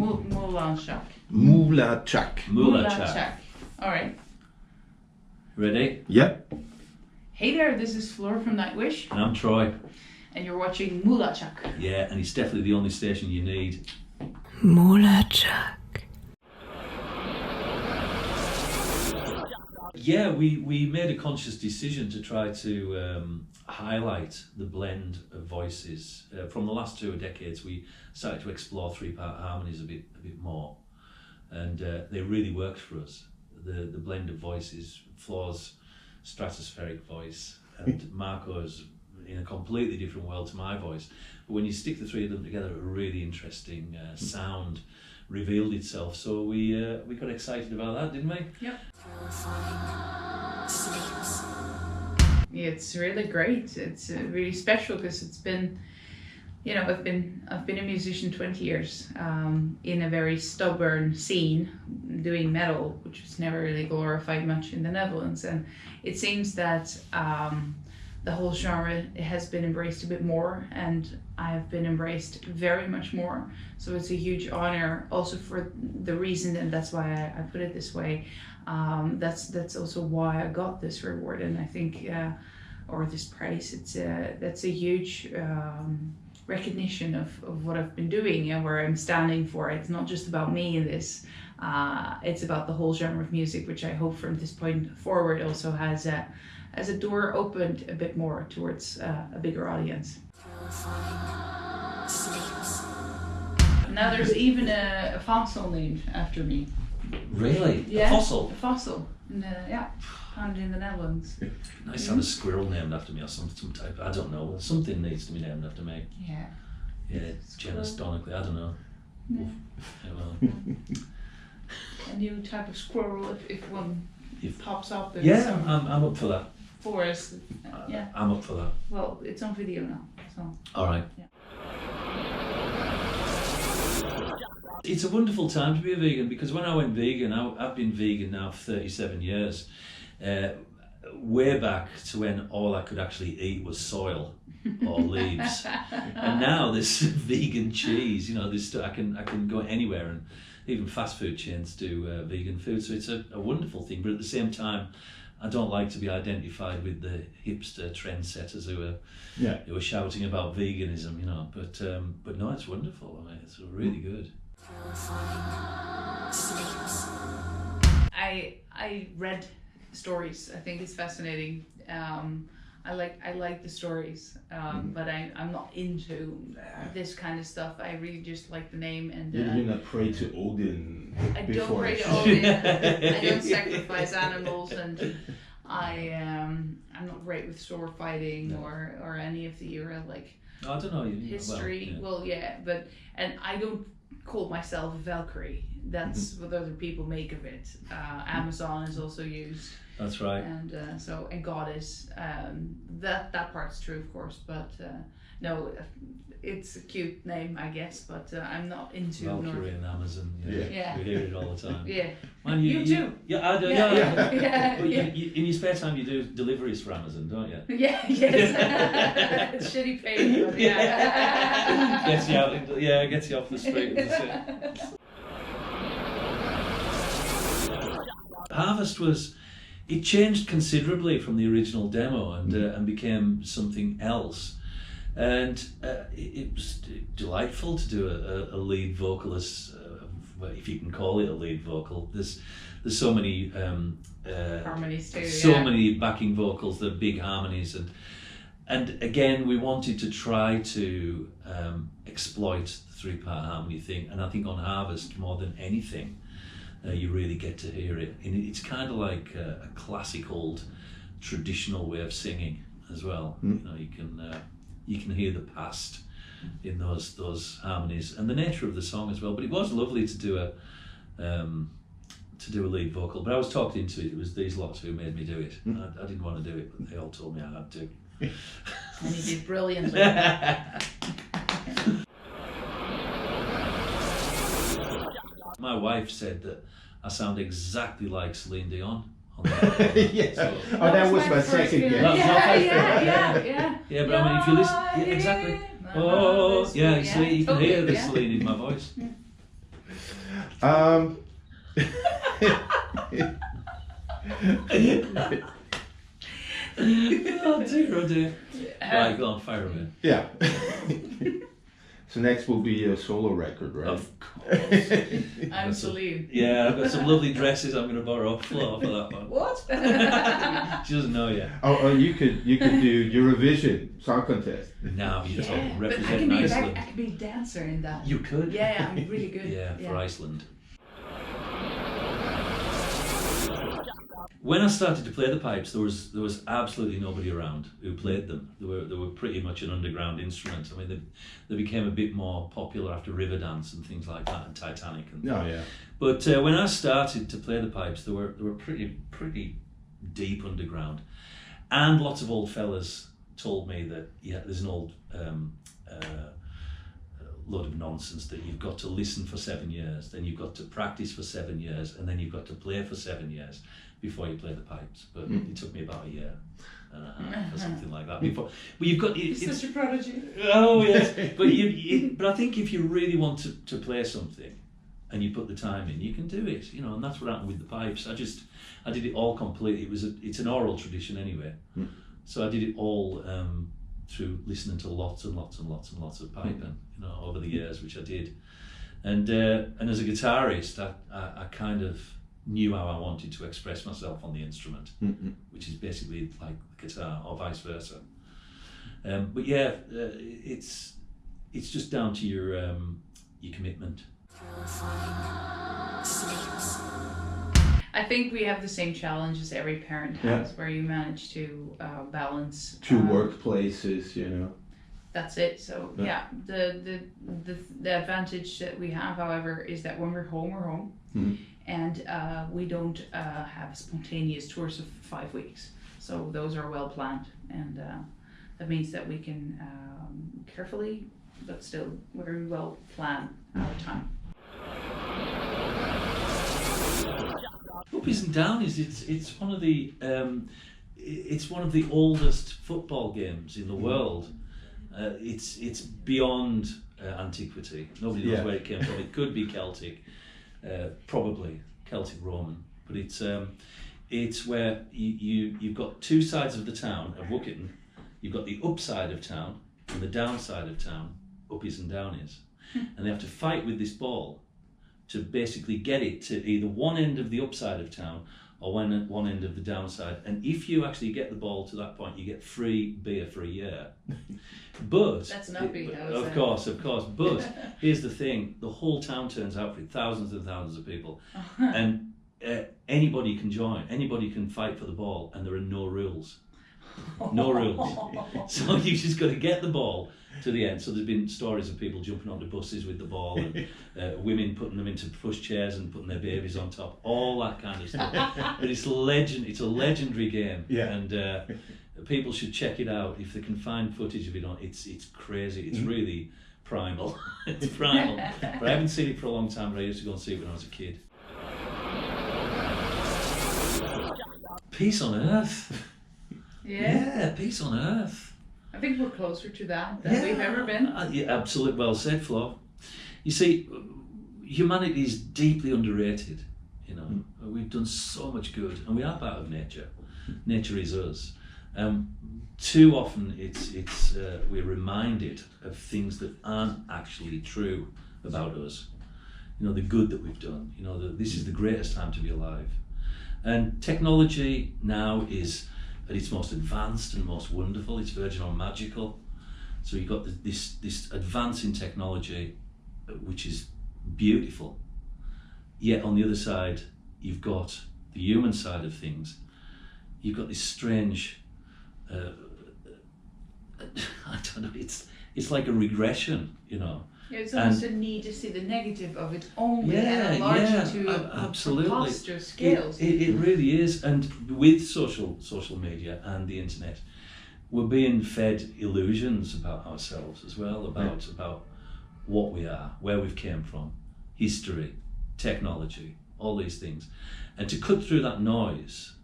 Moulin-Chak. Moulin-Chak. Moulin-Chak. All right. Ready? Yep. Hey there, this is Floor from Nightwish. And I'm Troy. And you're watching Moulin-Chak. Yeah, and it's definitely the only station you need. Moulin-Chak. Yeah, we made a conscious decision to try to highlight the blend of voices. From the last 2 decades, we started to explore 3-part harmonies a bit more, and they really worked for us. The blend of voices, Floor's stratospheric voice, and Marco's in a completely different world to my voice. But when you stick the 3 of them together, a really interesting sound revealed itself. So we got excited about that, didn't we? Yep. It's really great. It's really special because it's been, you know, I've been a musician 20 years in a very stubborn scene doing metal, which was never really glorified much in the Netherlands, and it seems that the whole genre has been embraced a bit more, and I've been embraced very much more. So it's a huge honor, also for the reason, and that's why I put it this way. That's also why I got this reward, and I think, or this prize. That's a huge recognition of what I've been doing and where I'm standing for. It's not just about me in this. It's about the whole genre of music, which I hope from this point forward also has a door opened a bit more towards a bigger audience. Now there's even a fossil named after me. Really? Yeah, A fossil? A fossil. Yeah, found in the Netherlands. Nice to have a squirrel named after me or some type. I don't know. Something needs to be named after me. Yeah. Yeah, Jansen, DONOCKLEY. I don't know. Yeah. Yeah, well. A new type of squirrel if one pops up. Yeah, I'm up for that. Forest. Yeah. I'm up for that. Well, it's on video now, so. All right. Yeah. It's a wonderful time to be a vegan, because when I went vegan, I've been vegan now for 37 years. Way back to when all I could actually eat was soil or leaves. And now this vegan cheese, you know, this I can go anywhere, and even fast food chains do vegan food. So it's a wonderful thing. But at the same time, I don't like to be identified with the hipster trendsetters who are shouting about veganism, you know. But no, it's wonderful. I mean, it's really good. I read stories. I think it's fascinating. I like the stories, but I'm not into this kind of stuff. I really just like the name, and you're not pray to Odin. I don't pray to Odin. I don't sacrifice animals, and I'm not great with sword fighting or any of the era I don't know. History. Well, yeah, and I don't call myself a Valkyrie. That's what other people make of it. Amazon is also used. That's right. And and goddess. That part's true, of course, but no, it's a cute name, I guess. But I'm not into Valkyrie and Amazon. Yeah. We hear it all the time. Yeah. Man, you too. Yeah, I do. Yeah. Well, in your spare time, you do deliveries for Amazon, don't you? Yeah. Yes. It's shitty paid, but yeah. Gets you out. Yeah, gets you off the street. Harvest it changed considerably from the original demo and became something else, and it was delightful to do a lead vocalist, if you can call it a lead vocal. There's so many harmonies too. So many backing vocals, the big harmonies, and again we wanted to try to exploit the 3-part harmony thing, and I think on Harvest more than anything. You really get to hear it, and it's kind of like a classic old traditional way of singing as well. You know, you can hear the past in those harmonies and the nature of the song as well. But it was lovely to do a lead vocal. But I was talked into it. It was these lots who made me do it. I didn't want to do it, but they all told me I had to. And you did brilliantly. My wife said that I sound exactly like Celine Dion. On that. Yes. So, that was my second guess. Yeah, but I mean, if you listen, exactly. Oh, yeah, see, you can hear the Celine in my voice. Um, Oh dear, oh dear. Right, go on, fire away. yeah. So next will be a solo record, right? Of course. I'm Celine. Yeah, I've got some lovely dresses I'm going to borrow off Flo for that one. What? She doesn't know yet. Oh, you could do Eurovision Song Contest. Now you talk, Yeah, but I representing can Iceland. be a dancer in that. You could. Yeah, I'm really good. Yeah, for Iceland. When I started to play the pipes, there was absolutely nobody around who played them. They were pretty much an underground instrument. I mean, they became a bit more popular after Riverdance and things like that, and Titanic. And Oh yeah. But when I started to play the pipes, they were pretty deep underground, and lots of old fellas told me that there's an old load of nonsense that you've got to listen for 7 years, then you've got to practice for 7 years, and then you've got to play for 7 years before you play the pipes. But it took me about a year and a half or something like that. Before, but you've got You're such a prodigy. Oh yes, but but I think if you really want to play something, and you put the time in, you can do it. You know, and that's what happened with the pipes. I did it all completely. It's an oral tradition anyway, so I did it all through listening to lots and lots and lots and lots of piping, you know, over the years, which I did. And as a guitarist, I kind of knew how I wanted to express myself on the instrument, which is basically like the guitar or vice versa. But yeah, it's just down to your commitment. I think we have the same challenge as every parent has, where you manage to balance Two workplaces, you know. That's it. So yeah, the advantage that we have, however, is that when we're home, and we don't have spontaneous tours of 5 weeks. So those are well planned, and that means that we can carefully, but still very well plan our time. Uppies and Downies, it's one of the oldest football games in the world. It's beyond antiquity. Nobody knows where it came from. It could be Celtic, probably Celtic Roman, but it's where you've got two sides of the town of Wookitten. You've got the upside of town and the downside of town, Uppies and Downies, and they have to fight with this ball to basically get it to either one end of the upside of town or one end of the downside. And if you actually get the ball to that point, you get free beer for a year. But that's an uppie, of course. But here's the thing: the whole town turns out for it, thousands and thousands of people, and anybody can join. Anybody can fight for the ball, and there are no rules. No rules. So you just got to get the ball to the end. So there's been stories of people jumping onto buses with the ball, and women putting them into push chairs and putting their babies on top, all that kind of stuff. But it's a legendary game, and people should check it out if they can find footage of it on. It's crazy. It's really primal. It's primal. But I haven't seen it for a long time. But I used to go and see it when I was a kid. Peace on earth. Yeah, peace on earth. I think we're closer to that than we've ever been. Yeah, absolutely. Well said, Flo. You see, humanity is deeply underrated. You know, we've done so much good, and we are part of nature. Nature is us. Too often, we're reminded of things that aren't actually true about us. You know, the good that we've done. You know, this is the greatest time to be alive. And technology now is at its most advanced and most wonderful. It's verging on magical. So you've got this advance in technology, which is beautiful. Yet on the other side, you've got the human side of things. You've got this strange, I don't know, it's like a regression, you know. Yeah, it's almost a need to see the negative of it only and enlarge it to absolutely. preposterous scales. It really is, and with social media and the internet, we're being fed illusions about ourselves as well, about what we are, where we've came from, history, technology, all these things. And to cut through that noise,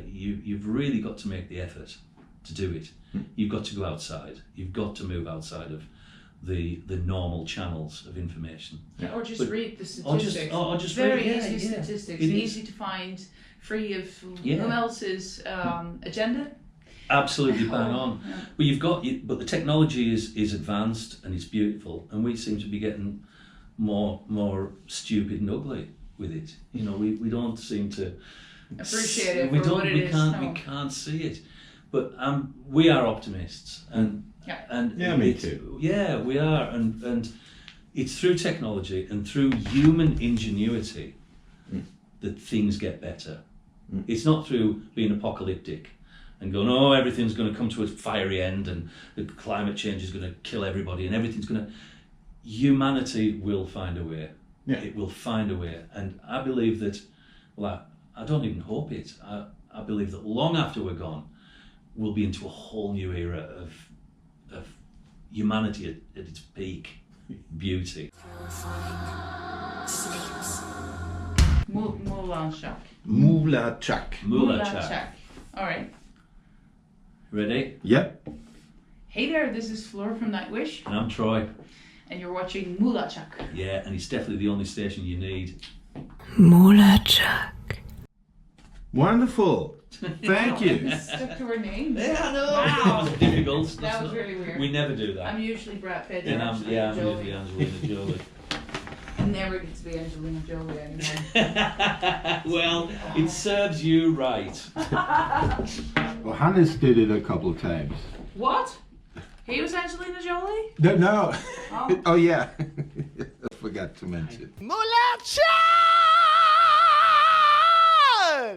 you've really got to make the effort to do it. You've got to go outside. You've got to move outside of the normal channels of information. Yeah, or just But- read the Or just, statistics. or just Very read, easy yeah. statistics, It is. easy to find, free of Yeah. who else's agenda. Absolutely bang on. Yeah. But the technology is advanced and it's beautiful, and we seem to be getting more stupid and ugly with it. You know, we don't seem to Appreciate it We for don't. what it We is. can't. No. We can't see it. But we are optimists, and Yeah, me too. Yeah, we are, and it's through technology and through human ingenuity that things get better. It's not through being apocalyptic and going, oh, everything's going to come to a fiery end and the climate change is going to kill everybody and everything's going to... Humanity will find a way. Yeah. It will find a way. And I believe that, well, I don't even hope it. I believe that long after we're gone, we'll be into a whole new era of humanity at its peak beauty. Moulin-Chak. Moulin-Chak. Moulin-Chak. All right. Ready? Yep. Hey there, this is Floor from Nightwish, And I'm Troy. and you're watching Moulin-Chak. Yeah, and it's definitely the only station you need. Moulin-Chak. Wonderful. Thank you. Stuck to our names. Yeah, I know. Wow. That was difficult. That was really weird. We never do that. I'm usually Brad Pitt. And I'm Angelina usually Jolie. Angelina Jolie. I never get to be Angelina Jolie anymore. Well, it serves you right. Well, Hannes did it a couple of times. What? He was Angelina Jolie? No. Oh. Oh yeah. I forgot to mention. Moulin-Chak!